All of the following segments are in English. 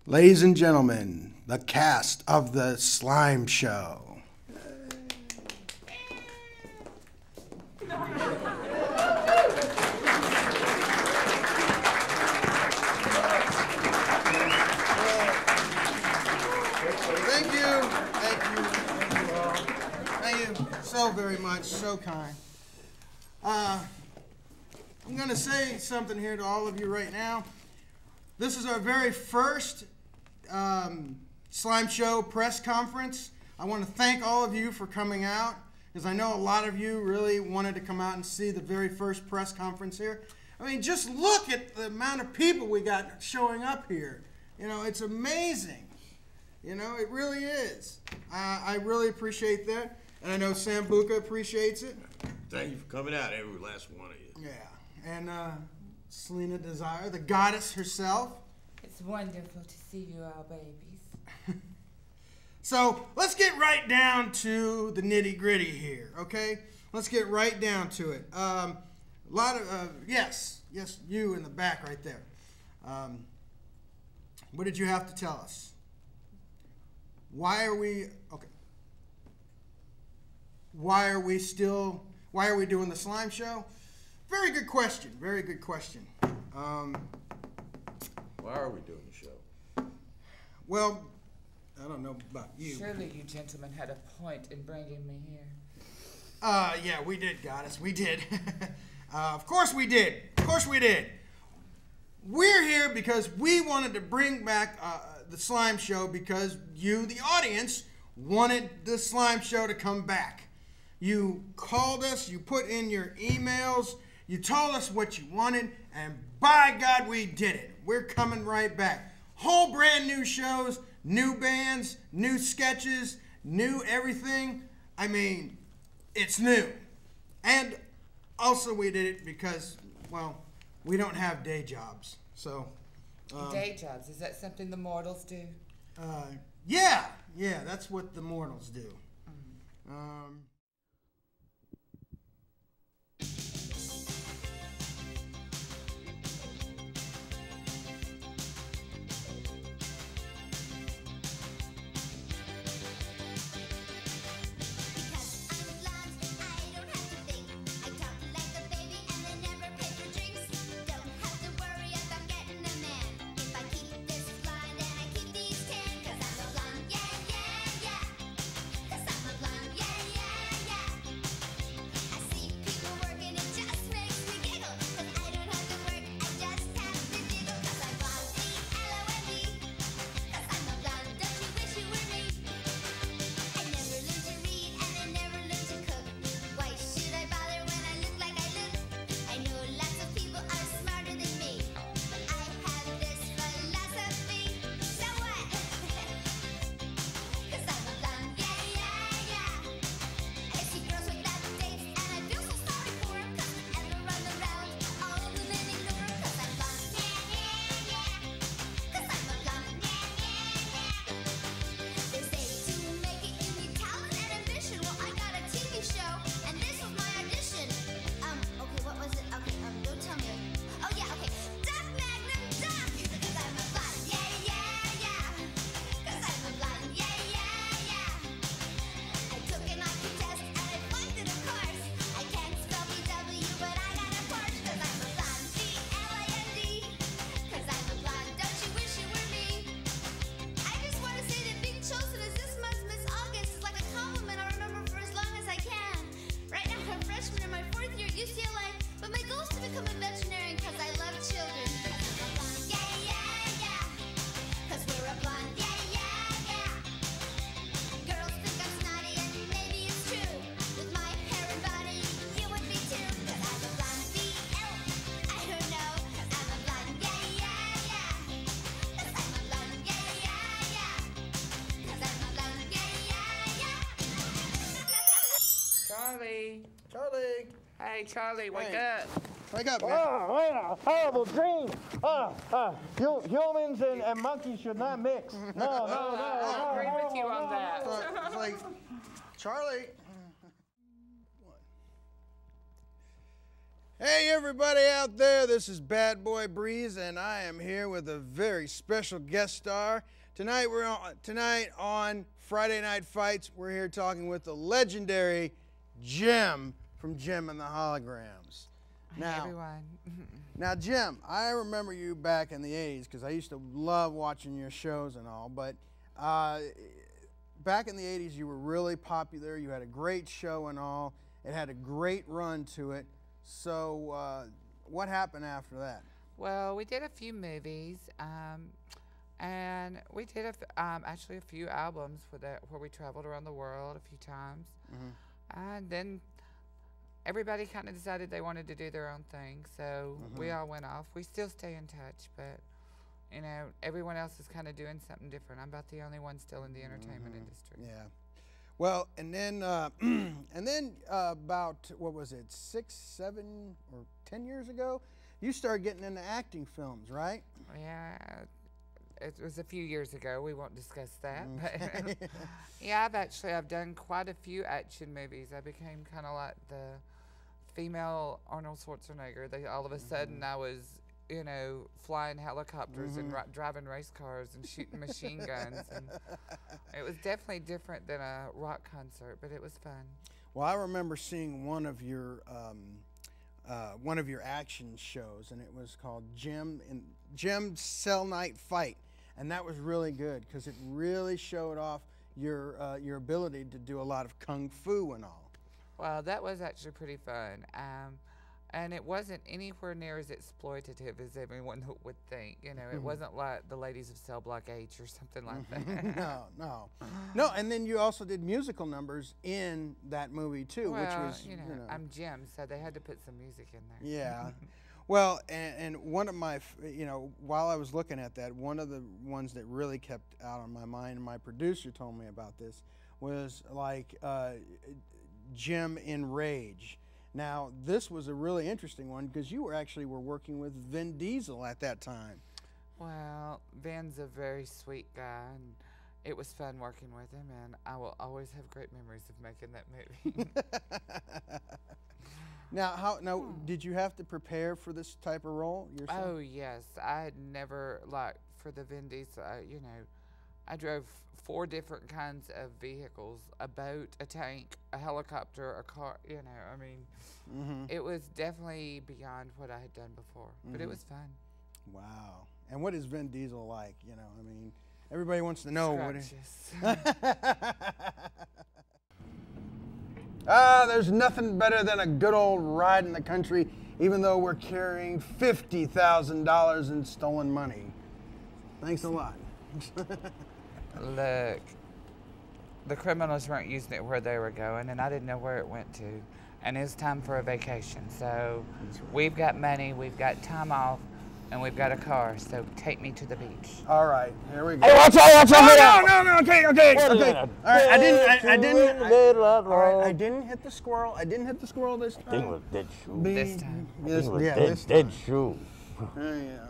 Ladies and gentlemen, the cast of The Slime Show. Thank you. Thank you so very much, so kind. I'm going to say something here to all of you right now. This is our very first Slime Show press conference. I want to thank all of you for coming out, because I know a lot of you really wanted to come out and see the very first press conference here. I mean, just look at the amount of people we got showing up here. You know, it's amazing. You know, it really is. I really appreciate that, and I know Sambuca appreciates it. Thank you for coming out, every last one of you. Yeah, and Selena Desire, the goddess herself. It's wonderful to see you all, babies. So let's get right down to the nitty gritty here, okay? Let's get right down to it. Yes, you in the back right there. What did you have to tell us? Why are we doing the Slime Show? Very good question, very good question. Why are we doing the show? Well, I don't know about you. Surely you gentlemen had a point in bringing me here. Yeah, we did, Goddess. We did. Of course we did. Of course we did. We're here because we wanted to bring back the Slime Show because you, the audience, wanted the Slime Show to come back. You called us, you put in your emails, you told us what you wanted, and by God, we did it. We're coming right back. Whole brand new shows, new bands, new sketches, new everything. I mean, it's new. And also we did it because, well, we don't have day jobs. So. Day jobs, is that something the mortals do? Yeah, that's what the mortals do. Charlie. Charlie. Hey, Charlie, wake Hey. up. Wake up, man. Oh, what a horrible dream. Humans and monkeys should not mix. No. I agree with you on that. So it's like, Charlie. Hey, everybody out there. This is Bad Boy Breeze, and I am here with a very special guest star. Tonight on Friday Night Fights, we're here talking with the legendary Jim from Jim and the Holograms. Hey, everyone. Now, Jim, I remember you back in the 80s because I used to love watching your shows and all, but back in the 80s you were really popular. You had a great show and all. It had a great run to it. So what happened after that? Well, we did a few movies, and we did actually a few albums where we traveled around the world a few times. And then everybody kind of decided they wanted to do their own thing, so we all went off. We still stay in touch, but you know, everyone else is kind of doing something different. I'm about the only one still in the entertainment industry. Yeah. Well, and then about, what was it, 6, 7, or 10 years ago, you started getting into acting films, right? Yeah, it was a few years ago. We won't discuss that. But yeah, I've done quite a few action movies. I became kind of like the female Arnold Schwarzenegger. All of a sudden, I was, you know, flying helicopters and driving race cars and shooting machine guns. And it was definitely different than a rock concert, but it was fun. Well, I remember seeing one of your action shows, and it was called Jim's Cell Night Fight, and that was really good because it really showed off your ability to do a lot of kung fu and all. Well, that was actually pretty fun. And it wasn't anywhere near as exploitative as everyone would think. You know, it wasn't like the ladies of Cell Block H or something like that. No. And then you also did musical numbers in that movie too, Well, which was, you know, I'm Jim, so they had to put some music in there. Yeah. Well, and one of my, while I was looking at that, one of the ones that really kept out on my mind, and my producer told me about this, was like Jim in Rage. Now, this was a really interesting one because you were working with Vin Diesel at that time. Well, Vin's a very sweet guy, and it was fun working with him, and I will always have great memories of making that movie. Now, did you have to prepare for this type of role yourself? Oh, yes. I had never, for the Vin Diesel, I drove 4 different kinds of vehicles: a boat, a tank, a helicopter, a car. You know, I mean, it was definitely beyond what I had done before, but it was fun. Wow. And what is Vin Diesel like? You know, I mean, everybody wants to know what there's nothing better than a good old ride in the country, even though we're carrying $50,000 in stolen money. Thanks a lot. Look, the criminals weren't using it where they were going, and I didn't know where it went to. And it's time for a vacation. So we've got money, we've got time off, and we've got a car. So take me to the beach. All right, here we go. Hey, watch out! No, okay. All right, I didn't hit the squirrel. I didn't hit the squirrel this time. I think it was dead shoe. This time. This Dead shoe. Yeah.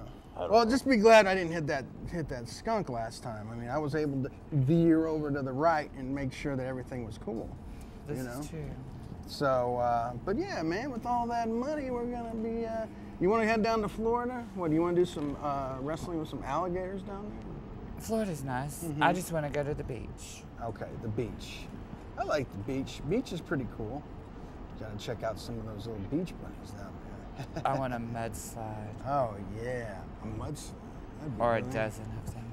Well, just be glad I didn't hit that skunk last time. I mean, I was able to veer over to the right and make sure that everything was cool. This is true. So, but yeah, man, with all that money, we're gonna be. You want to head down to Florida? What, do you want to do some wrestling with some alligators down there? Florida's nice. I just want to go to the beach. Okay, the beach. I like the beach. Beach is pretty cool. Got to check out some of those little beach bunnies down there. I want a mudslide. Oh yeah, a mudslide. Or a dozen of them.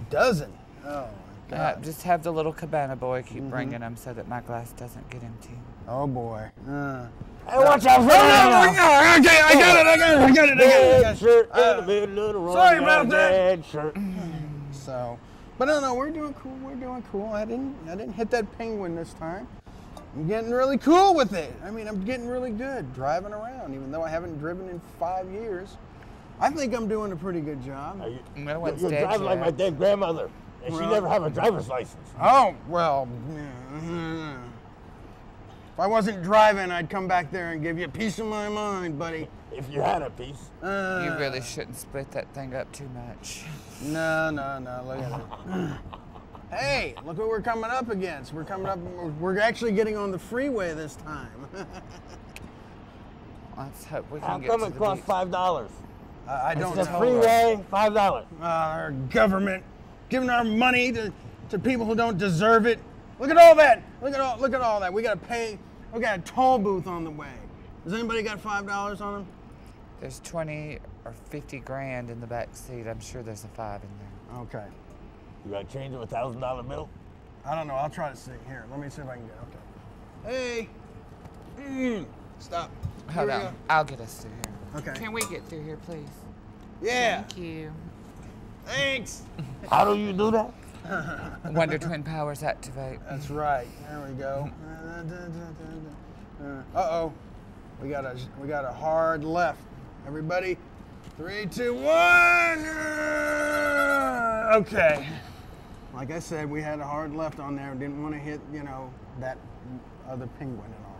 Dozen? Oh my God. Just have the little cabana boy keep bringing them so that my glass doesn't get empty. Oh boy. Hey, watch out! Okay, I got it. Red shirt in the middle of the road. Sorry about that. Red shirt. So, but no, we're doing cool. I didn't hit that penguin this time. I'm getting really cool with it. I mean, I'm getting really good driving around, even though I haven't driven in 5 years. I think I'm doing a pretty good job. No one's You're dead driving like my yet. dead grandmother, and she never had a driver's license. Oh, well. If I wasn't driving, I'd come back there and give you a piece of my mind, buddy. If you had a piece. You really shouldn't split that thing up too much. No, look at it. Hey, look what we're coming up against. We're actually getting on the freeway this time. Let's hope we How can get come to it the costs beach. $5? I don't It's the know. freeway, $5. Our government giving our money to people who don't deserve it. Look at all that. Look at all that. We got to pay. We got a toll booth on the way. Does anybody got $5 on them? There's 20 or 50 grand in the back seat. I'm sure there's a 5 in there. Okay. You got change of a $1,000 bill? I don't know. I'll try to see. Here, let me see if I can get. Okay. Hey. Stop. Hold Here we on. I'll get us through here. Okay. Can we get through here, please? Yeah. Thank you. Thanks. How do you do that? Wonder Twin powers activate. That's right. There we go. Uh-oh. We got a hard left. Everybody, 3, 2, 1. Okay. Like I said, we had a hard left on there. Didn't want to hit, that other penguin and all.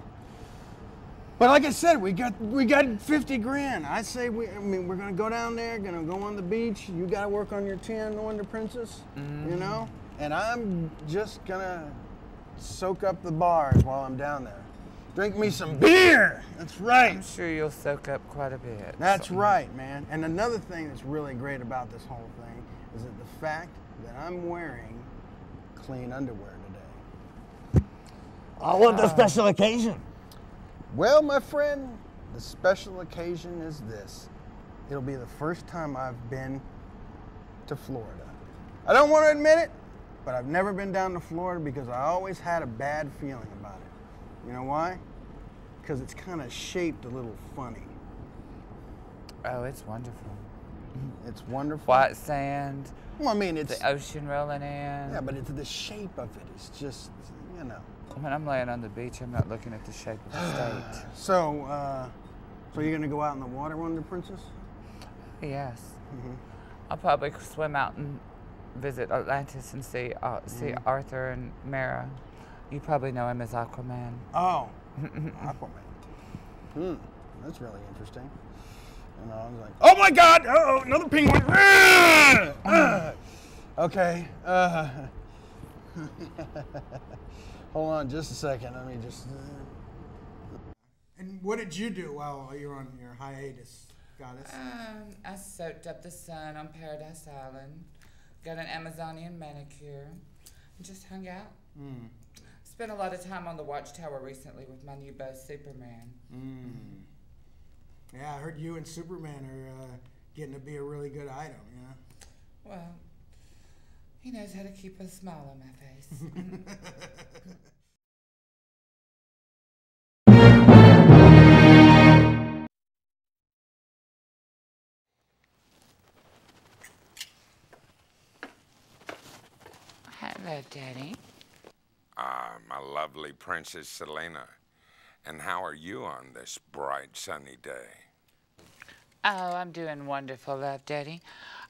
But like I said, we got 50 grand. I say we're gonna go down there, gonna go on the beach. You gotta work on your tan, Wonder Princess, and I'm just gonna soak up the bars while I'm down there. Drink me some beer. That's right. I'm sure you'll soak up quite a bit. That's right, man. And another thing that's really great about this whole thing is that the fact that I'm wearing clean underwear today. I want the special occasion. Well, my friend, the special occasion is this. It'll be the first time I've been to Florida. I don't want to admit it, but I've never been down to Florida because I always had a bad feeling about it. You know why? Because it's kind of shaped a little funny. Oh, it's wonderful. It's wonderful. White sand, Well, I mean, it's... the ocean rolling in. Yeah, but it's the shape of it. It's just, When I'm laying on the beach, I'm not looking at the shape of the state. So you're going to go out in the water, Wonder Princess? Yes. I'll probably swim out and visit Atlantis and see Arthur and Mara. You probably know him as Aquaman. Oh, Aquaman. That's really interesting. I was like, oh my God! Uh-oh, another penguin! Okay. Hold on just a second. Let me just... And what did you do while you were on your hiatus, Goddess? I soaked up the sun on Paradise Island, got an Amazonian manicure, and just hung out. Spent a lot of time on the Watchtower recently with my new beau, Superman. Yeah, I heard you and Superman are getting to be a really good item, Well, he knows how to keep a smile on my face. Hello, Daddy. My lovely Princess Selena. And how are you on this bright, sunny day? Oh, I'm doing wonderful, love, Daddy.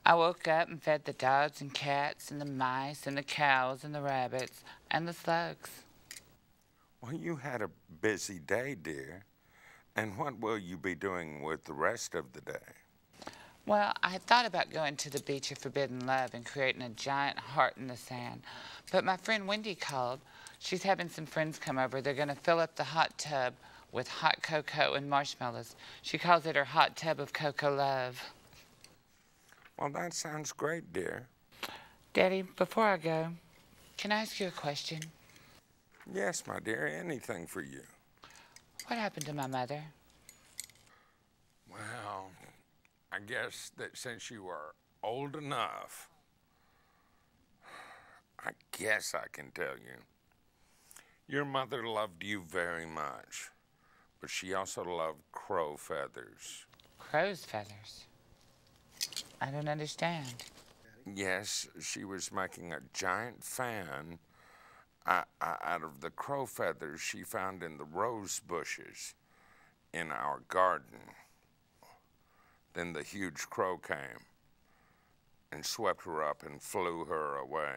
I woke up and fed the dogs and cats and the mice and the cows and the rabbits and the slugs. Well, you had a busy day, dear. And what will you be doing with the rest of the day? Well, I thought about going to the Beach of Forbidden Love and creating a giant heart in the sand. But my friend Wendy called. She's having some friends come over. They're going to fill up the hot tub with hot cocoa and marshmallows. She calls it her hot tub of cocoa love. Well, that sounds great, dear. Daddy, before I go, can I ask you a question? Yes, my dear, anything for you. What happened to my mother? Well, I guess that since you are old enough, I guess I can tell you. Your mother loved you very much, but she also loved crow feathers. Crow's feathers? I don't understand. Yes, she was making a giant fan out of the crow feathers she found in the rose bushes in our garden. Then the huge crow came and swept her up and flew her away.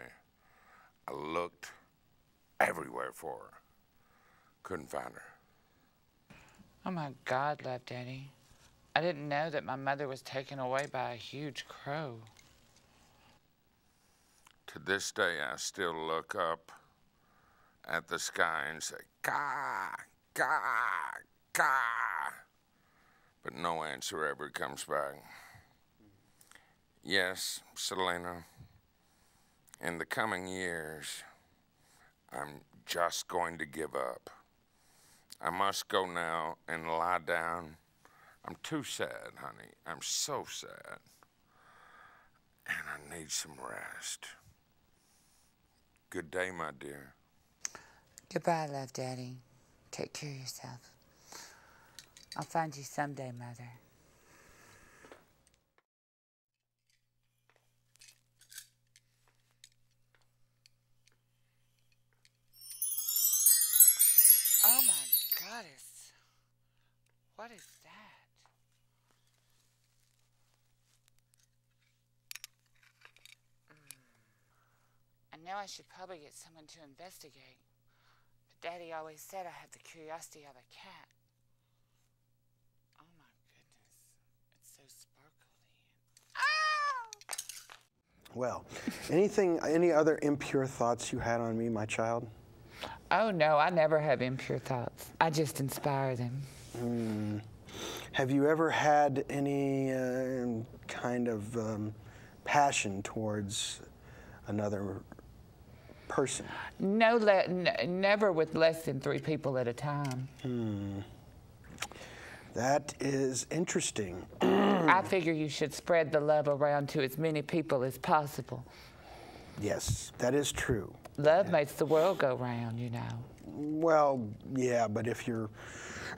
I looked everywhere for her. Couldn't find her. Oh my God, Love Daddy. I didn't know that my mother was taken away by a huge crow. To this day, I still look up at the sky and say, "Caw, caw, caw," but no answer ever comes back. Yes, Selena, in the coming years, I'm just going to give up. I must go now and lie down. I'm too sad, honey. I'm so sad. And I need some rest. Good day, my dear. Goodbye, Love Daddy. Take care of yourself. I'll find you someday, Mother. Oh my goddess. What is that? I know I should probably get someone to investigate. But Daddy always said I had the curiosity of a cat. Oh my goodness. It's so sparkly. Well, any other impure thoughts you had on me, my child? Oh no, I never have impure thoughts. I just inspire them. Have you ever had any kind of passion towards another person? No, never with less than 3 people at a time. That is interesting. I figure you should spread the love around to as many people as possible. Yes, that is true. Love makes the world go round, you know. Well, yeah, but if you're...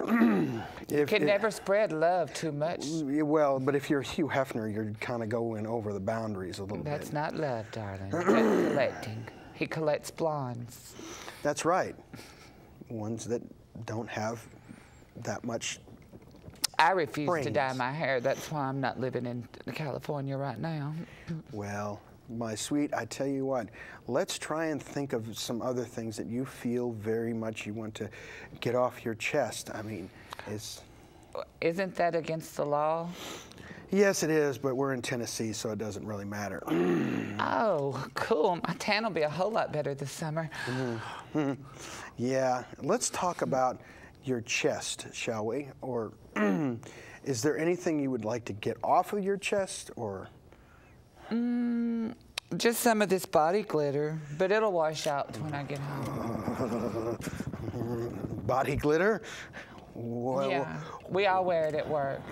You can never spread love too much. Well, but if you're Hugh Hefner, you're kind of going over the boundaries a little bit. That's not love, darling. That's collecting. He collects blondes. That's right. Ones that don't have that much I refuse to brains. dye my hair. That's why I'm not living in California right now. Well, my sweet, I tell you what, let's try and think of some other things that you feel very much you want to get off your chest. I mean, Isn't that against the law? Yes, it is, but we're in Tennessee, so it doesn't really matter. Oh, cool. My tan will be a whole lot better this summer. Yeah, let's talk about your chest, shall we? Or is there anything you would like to get off of your chest, or? Just some of this body glitter, but it'll wash out when I get home. Body glitter? Well, Yeah, we all wear it at work.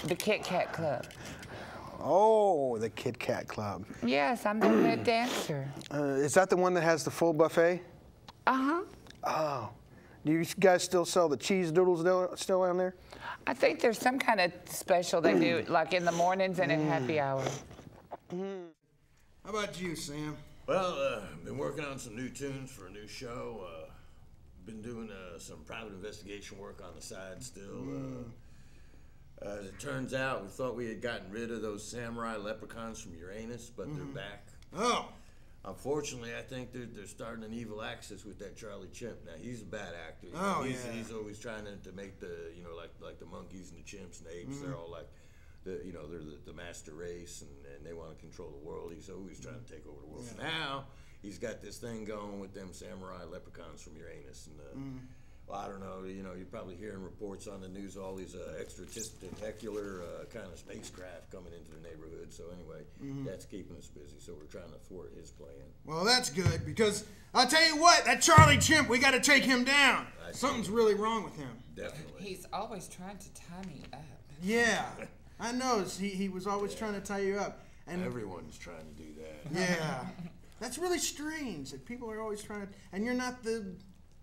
The Kit Kat Club. Oh, the Kit Kat Club. Yes, I'm the head dancer. Is that the one that has the full buffet? Uh-huh. Oh. Do you guys still sell the cheese doodles still down there? I think there's some kind of special they do, like in the mornings and at happy hour. How about you, Sam? Well, been working on some new tunes for a new show. Been doing some private investigation work on the side still. As it turns out, we thought we had gotten rid of those samurai leprechauns from Uranus, but they're back. Oh, Unfortunately, I think they're starting an evil axis with that Charlie Chimp. Now, he's a bad actor. Oh, He's always trying to make the, like the monkeys and the chimps and the apes, they're all like, they're the master race, and they want to control the world. He's always trying to take over the world. So now, he's got this thing going with them samurai leprechauns from Uranus. And, well, I don't know, you're probably hearing reports on the news, all these extraterrestrial kind of spacecraft coming into the neighborhood. So anyway, that's keeping us busy. So we're trying to thwart his plan. well, that's good, because I'll tell you what, that Charlie Chimp, we got to take him down. Something's really wrong with him. Definitely. He's always trying to tie me up. Yeah, I noticed. He was always trying to tie you up. And Everyone's trying to do that. yeah, that's really strange that people are always trying to, and you're not the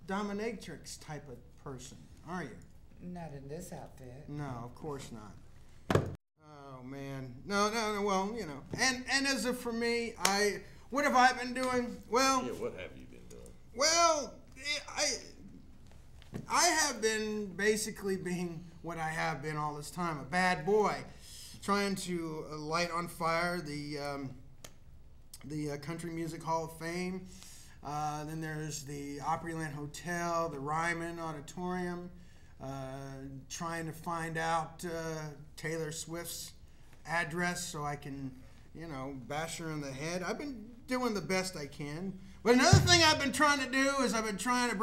dominatrix type of person, are you? Not in this outfit. No, of course not. Oh man, no. Well, and as of for me, what have I been doing? Well, Yeah, what have you been doing? well, I have been basically being what I have been all this time, a bad boy, trying to light on fire the Country Music Hall of Fame. Then there's the Opryland Hotel, the Ryman Auditorium. Trying to find out Taylor Swift's address so I can, you know, bash her in the head. I've been doing the best I can. But another thing I've been trying to do is I've been trying to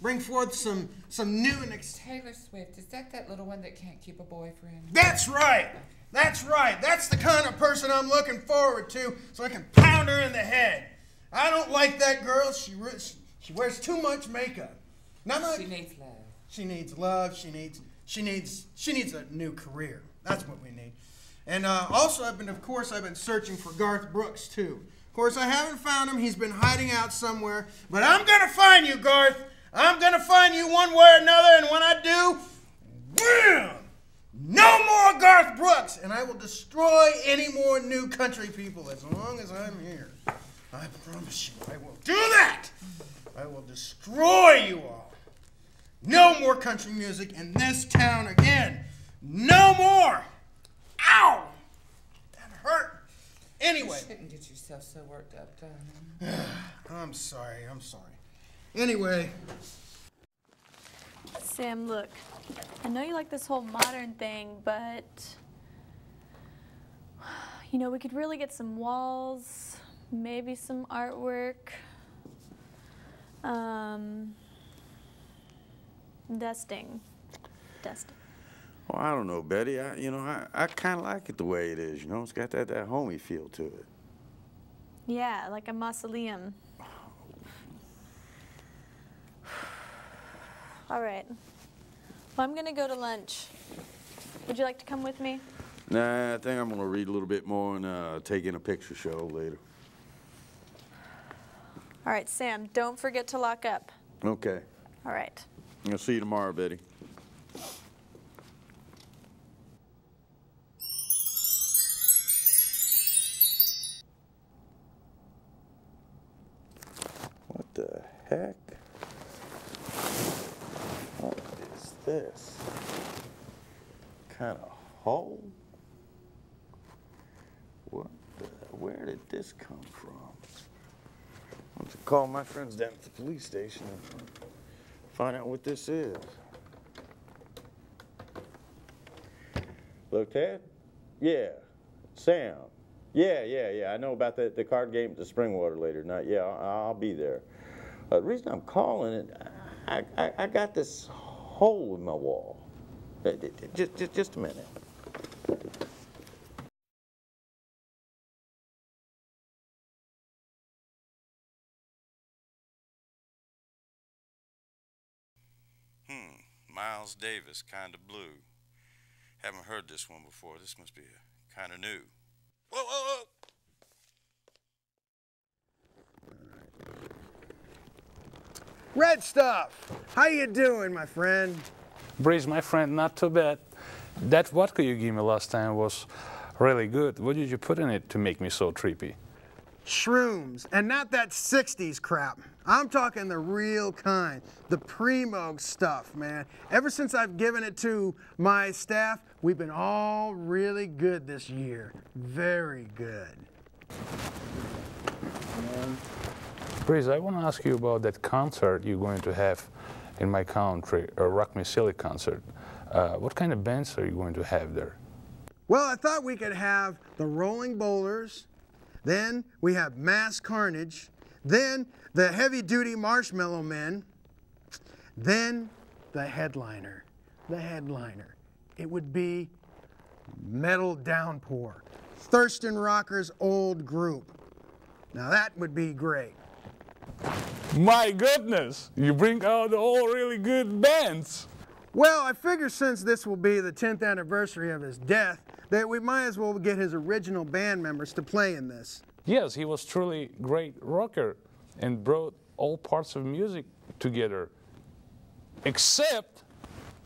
bring forth some new and Taylor Swift, is that little one that can't keep a boyfriend? That's right. That's right. That's the kind of person I'm looking forward to, so I can pound her in the head. I don't like that girl. She wears too much makeup. She needs love. She needs love. She needs a new career. That's what we need. And also, I've been searching for Garth Brooks too. Of course, I haven't found him. He's been hiding out somewhere. But I'm gonna find you, Garth. I'm gonna find you one way or another. And when I do, wham! No more Garth Brooks, and I will destroy any more new country people as long as I'm here. I promise you, I will do that. I will destroy you all. No more country music in this town again. No more. Ow! That hurt. Anyway. You shouldn't get yourself so worked up, darling. I'm sorry. Anyway. Sam, look, I know you like this whole modern thing, but, you know, we could really get some walls, maybe some artwork, dusting. Well, I don't know, Betty. I kind of like it the way it is, you know. It's got that homey feel to it. Yeah, like a mausoleum. All right. Well, I'm gonna go to lunch. Would you like to come with me? Nah, I think I'm gonna read a little bit more and take in a picture show later. All right, Sam, don't forget to lock up. Okay. All right. I'll see you tomorrow, Betty. What the heck? What is this? Kind of hole? Where did this come from? I'll have to call my friends down at the police station and find out what this is. Look, Ted? Yeah. Sam? Yeah. I know about the card game at the Springwater later tonight. Yeah, I'll be there. The reason I'm calling it, I got this hole in my wall. Just a minute. Miles Davis, Kinda Blue. Haven't heard this one before. This must be kind of new. Whoa! Red Stuff, how you doing, my friend? Breeze, my friend, not too bad. That vodka you gave me last time was really good. What did you put in it to make me so trippy? Shrooms, and not that 60s crap. I'm talking the real kind, the primo stuff, man. Ever since I've given it to my staff, we've been all really good this year. Very good. Breeze, I want to ask you about that concert you're going to have in my country, a Rock Me Silly concert. What kind of bands are you going to have there? Well, I thought we could have the Rolling Bowlers, then we have Mass Carnage, then the Heavy Duty Marshmallow Men, then the headliner. It would be Metal Downpour, Thurston Rocker's old group. Now that would be great. My goodness, you bring out all really good bands. Well, I figure since this will be the 10th anniversary of his death, that we might as well get his original band members to play in this. Yes, he was truly a great rocker and brought all parts of music together, except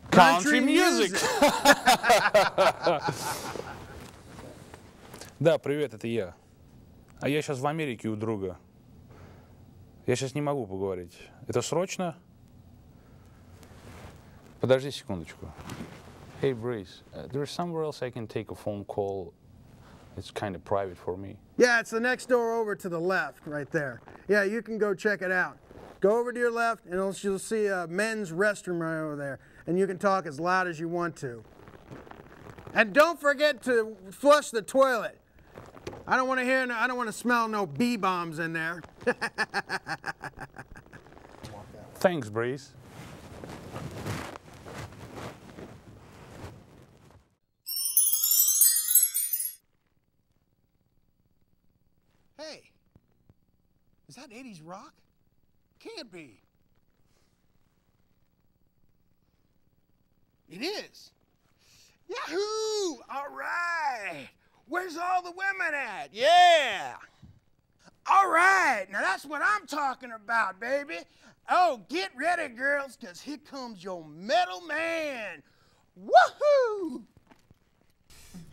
country music. Да, привет, это я. А я сейчас в Америке у друга. Я сейчас не могу поговорить. Это срочно? Подожди секундочку. Hey, Breeze, there's somewhere else I can take a phone call It's kind of private for me. Yeah, it's the next door over to the left, right there. Yeah, you can go check it out. Go over to your left, and you'll see a men's restroom right over there, and you can talk as loud as you want to. And don't forget to flush the toilet. I don't want to smell no bee bombs in there. Thanks, Breeze. Hey, is that 80s rock? Can't be. It is. Yahoo! All right. Where's all the women at? Yeah. All right. Now that's what I'm talking about, baby. Oh, get ready, girls, because here comes your metal man. Woohoo!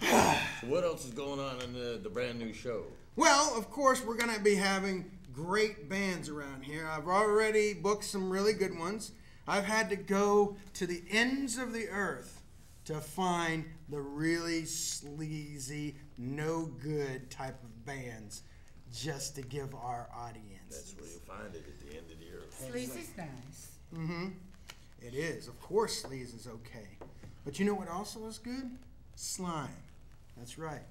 So what else is going on in the brand new show? Well, of course, we're going to be having great bands around here. I've already booked some really good ones. I've had to go to the ends of the earth to find the really sleazy, no good type of bands just to give our audience. That's where you find it, at the end of the earth. Sleaze is nice. Mm-hmm. It is. Of course, sleaze is okay. But you know what also is good? Slime. That's right.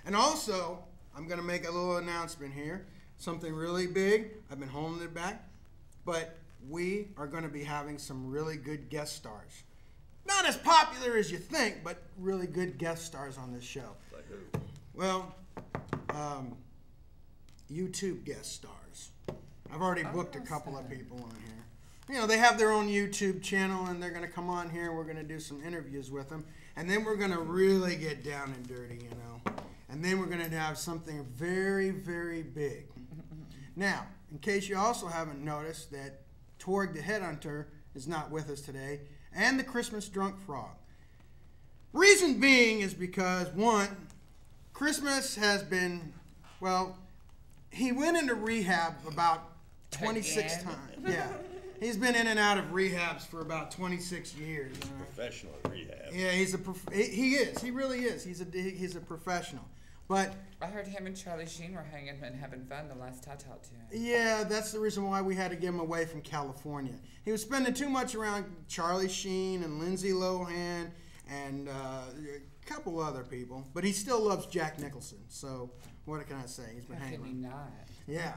And also, I'm going to make a little announcement here. Something really big. I've been holding it back. But we are going to be having some really good guest stars. Not as popular as you think, but really good guest stars on this show. Like who? Well, YouTube guest stars. I've already booked a couple of people on here. You know, they have their own YouTube channel, and they're going to come on here, and we're going to do some interviews with them. And then we're going to really get down and dirty, you know. And then we're going to have something very, very big. Now, in case you also haven't noticed that Torg the Headhunter is not with us today, and the Christmas Drunk Frog. Reason being is because, one, Christmas has been, well, he went into rehab about 26 times. Yeah. He's been in and out of rehabs for about 26 years. Professional at rehab. Yeah, he is. He really is. He's a professional. But I heard him and Charlie Sheen were hanging and having fun the last I talked to him. Yeah, that's the reason why we had to get him away from California. He was spending too much around Charlie Sheen and Lindsay Lohan and a couple other people. But he still loves Jack Nicholson. So what can I say? He's been hanging. How can he not? Yeah.